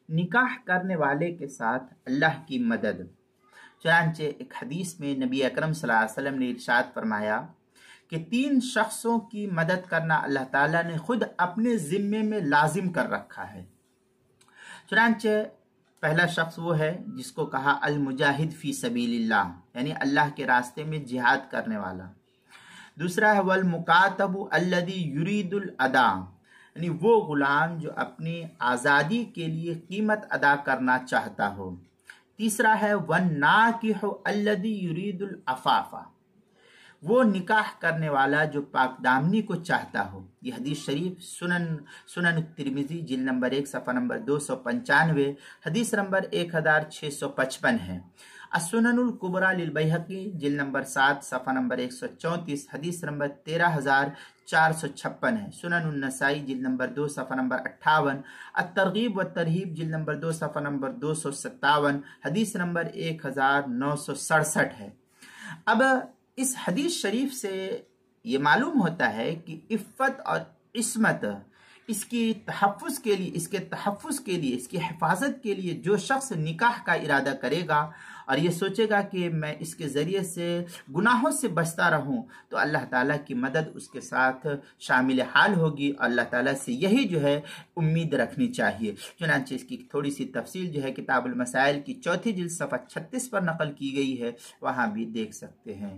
نکاح کرنے والے کے ساتھ اللہ کی مدد۔ چنانچہ ایک حدیث میں نبی اکرم صلی اللہ علیہ وسلم نے ارشاد فرمایا کہ 3 شخصوں کی مدد کرنا اللہ تعالیٰ نے خود اپنے ذمے میں لازم کر رکھا ہے۔ چنانچہ پہلا شخص وہ ہے جس کو کہا المجاہد فی سبیل اللہ، یعنی اللہ کے راستے میں جہاد کرنے والا۔ دوسرا ہے والمکاتب الذی یرید الادا، یعنی وہ غلام جو اپنی آزادی کے لیے قیمت ادا کرنا چاہتا ہو۔ تیسرا ہے والناکح الذی یرید العفاف، وہ نکاح کرنے والا جو پاک دامنی کو چاہتا ہو۔ یہ حدیث شریف سنن ترمذی جلد نمبر 1 صفحہ نمبر 295، حدیث نمبر 1655 ہے۔ السنن الکبریٰ للبیہقی جلد نمبر 7 صفحہ نمبر 134، حدیث نمبر 13456 ہے۔ سنن النسائی جلد نمبر 2 صفحہ نمبر 58، الترغیب والترہیب جلد نمبر 2 صفحہ نمبر 257، حدیث نمبر 1967 ہے۔ اب اس حدیث شریف سے یہ معلوم ہوتا ہے کہ عفت اور عصمت اس کے تحفظ کے لیے اس کی حفاظت کے لیے جو شخص نکاح کا ارادہ کرے گا اور یہ سوچے گا کہ میں اس کے ذریعے سے گناہوں سے بچتا رہوں، تو اللہ تعالیٰ کی مدد اس کے ساتھ شامل حال ہوگی، اور اللہ تعالیٰ سے یہی جو ہے امید رکھنی چاہیے۔ چنانچہ اس کی تھوڑی سی تفصیل جو ہے کتاب المسائل کی 4 جلد صفحہ 36 پر نقل کی گئی ہے، وہاں بھی دیکھ سکتے ہیں۔